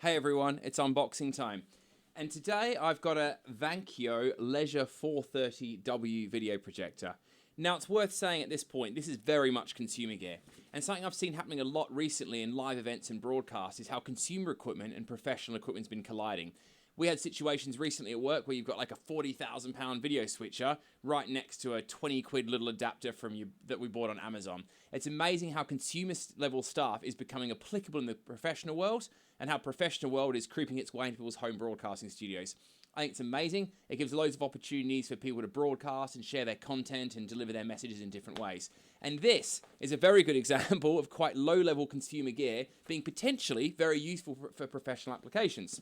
Hey everyone, it's unboxing time. And today I've got a Vankto Leisure 430W video projector. Now it's worth saying at this point, this is very much consumer gear. And something I've seen happening a lot recently in live events and broadcasts is how consumer equipment and professional equipment's been colliding. We had situations recently at work where you've got like a £40,000 video switcher right next to a 20 quid little adapter that we bought on Amazon. It's amazing how consumer level stuff is becoming applicable in the professional world and how professional world is creeping its way into people's home broadcasting studios. I think it's amazing. It gives loads of opportunities for people to broadcast and share their content and deliver their messages in different ways. And this is a very good example of quite low-level consumer gear being potentially very useful for professional applications.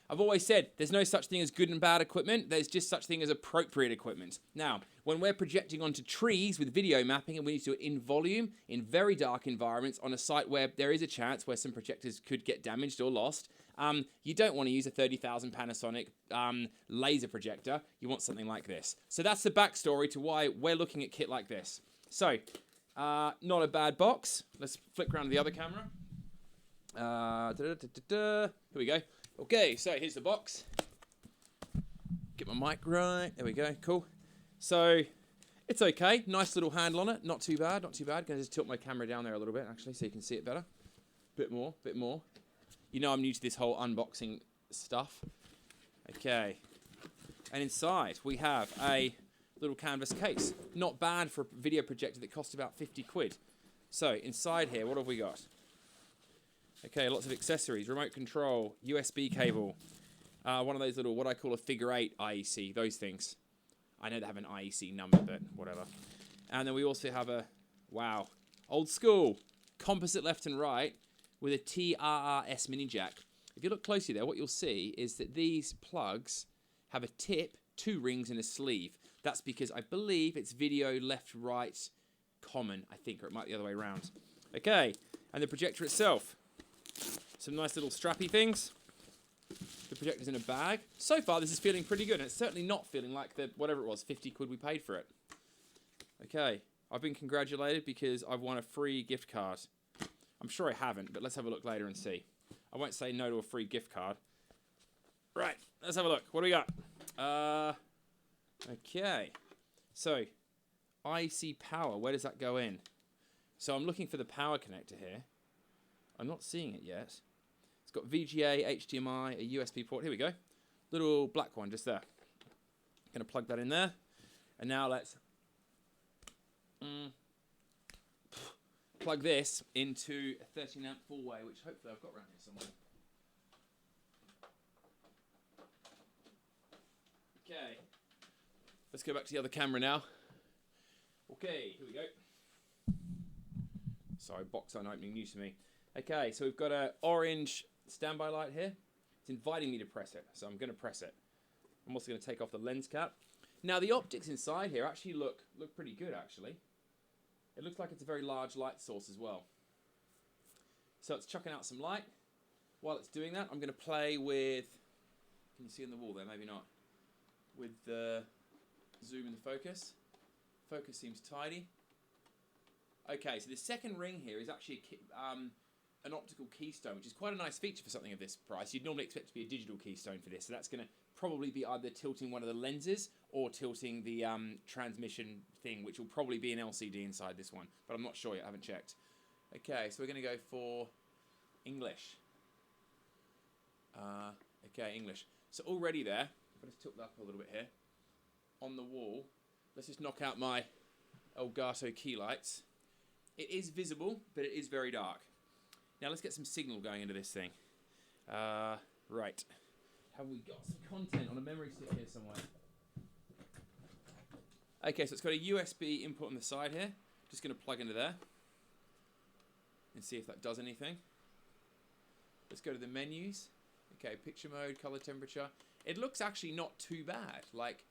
I've always said there's no such thing as good and bad equipment, there's just such thing as appropriate equipment. Now, when we're projecting onto trees with video mapping and we need to do it in volume, in very dark environments, on a site where there is a chance where some projectors could get damaged or lost, you don't want to use a 30,000 Panasonic laser projector, you want something like this. So that's the backstory to why we're looking at kit like this. So, not a bad box. Let's flick around to the other camera. Here we go. Okay, so here's the box. Get my mic right. There we go. Cool. So it's okay. Nice little handle on it. Not too bad. Not too bad. Gonna just tilt my camera down there a little bit actually, so you can see it better. Bit more. Bit more. You know I'm new to this whole unboxing stuff. Okay. And inside we have a little canvas case. Not bad for a video projector that cost about 50 quid. So inside here, what have we got? Okay, lots of accessories, remote control, USB cable, one of those little, what I call a figure 8 IEC, those things. I know they have an IEC number, but whatever. And then we also have a, wow, old school, composite left and right with a TRRS mini jack. If you look closely there, what you'll see is that these plugs have a tip, 2 rings and a sleeve. That's because I believe it's video left, right, common, I think, or it might be the other way around. Okay, and the projector itself. Some nice little strappy things. The projector's in a bag. So far, this is feeling pretty good. And it's certainly not feeling like the, whatever it was, 50 quid we paid for it. Okay, I've been congratulated because I've won a free gift card. I'm sure I haven't, but let's have a look later and see. I won't say no to a free gift card. Right, let's have a look. What do we got? Okay. So, IC power, where does that go in? So I'm looking for the power connector here. I'm not seeing it yet. It's got VGA, HDMI, a USB port. Here we go. Little black one just there. Gonna plug that in there. And now let's plug this into a 13 amp 4-way, which hopefully I've got around here somewhere. Okay. Let's go back to the other camera now. Okay, here we go. Sorry, box unopening, new to me. Okay, so we've got an orange standby light here. It's inviting me to press it, so I'm going to press it. I'm also going to take off the lens cap. Now, the optics inside here actually look pretty good, actually. It looks like it's a very large light source as well. So it's chucking out some light. While it's doing that, I'm going to play with... Can you see on the wall there? Maybe not. With the zoom and the focus. Focus seems tidy. Okay, so the second ring here is actually an optical keystone, which is quite a nice feature for something of this price. You'd normally expect it to be a digital keystone for this, so that's going to probably be either tilting one of the lenses or tilting the transmission thing, which will probably be an LCD inside this one, but I'm not sure yet, I haven't checked. Okay, so we're going to go for English. Okay, English. So already there, if I just tilt that up a little bit here, on the wall, let's just knock out my Elgato key lights. It is visible, but it is very dark. Now let's get some signal going into this thing. Right. Have we got some content on a memory stick here somewhere? Okay, so it's got a USB input on the side here. Just going to plug into there and see if that does anything. Let's go to the menus. Okay, picture mode, color temperature. It looks actually not too bad. Like,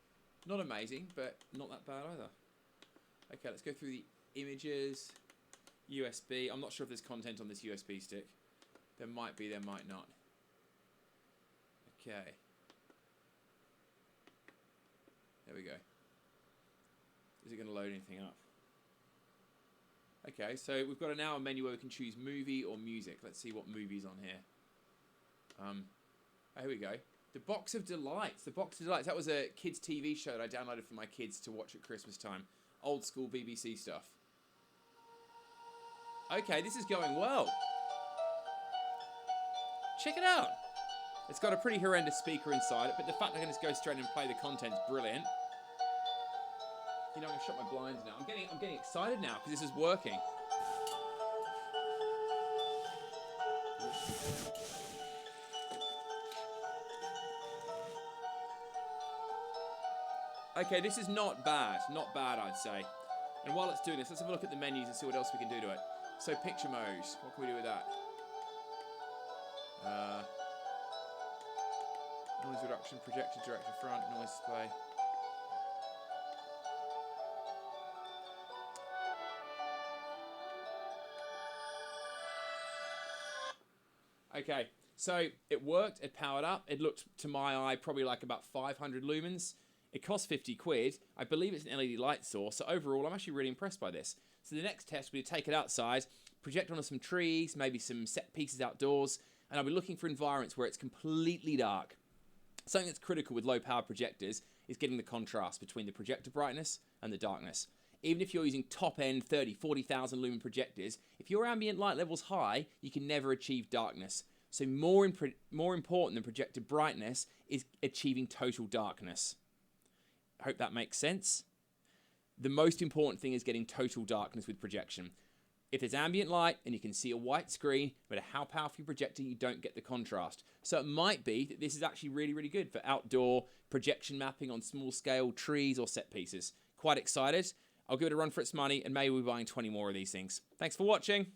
not amazing, but not that bad either. Okay, let's go through the images. USB. I'm not sure if there's content on this USB stick. There might be, there might not. Okay. There we go. Is it going to load anything up? Okay, so we've got now a menu where we can choose movie or music. Let's see what movie's on here. Here we go. The Box of Delights. The Box of Delights. That was a kids' TV show that I downloaded for my kids to watch at Christmas time. Old school BBC stuff. Okay, this is going well. Check it out. It's got a pretty horrendous speaker inside it, but the fact I can just go straight and play the content's brilliant. You know, I'm gonna shut my blinds now. I'm getting excited now because this is working. Okay, this is not bad. Not bad, I'd say. And while it's doing this, let's have a look at the menus and see what else we can do to it. So, picture mode. What can we do with that? Noise reduction, projector, director front, noise display. Okay, so it worked, it powered up. It looked, to my eye, probably like about 500 lumens. It cost 50 quid. I believe it's an LED light source. So overall, I'm actually really impressed by this. So the next test will be to take it outside, project onto some trees, maybe some set pieces outdoors, and I'll be looking for environments where it's completely dark. Something that's critical with low power projectors is getting the contrast between the projector brightness and the darkness. Even if you're using top end 30, 40,000 lumen projectors, if your ambient light level's high, you can never achieve darkness. So more important than projector brightness is achieving total darkness. I hope that makes sense. The most important thing is getting total darkness with projection. If there's ambient light and you can see a white screen, no matter how powerful your projector, you don't get the contrast. So it might be that this is actually really, really good for outdoor projection mapping on small scale trees or set pieces. Quite excited. I'll give it a run for its money and maybe we'll be buying 20 more of these things. Thanks for watching.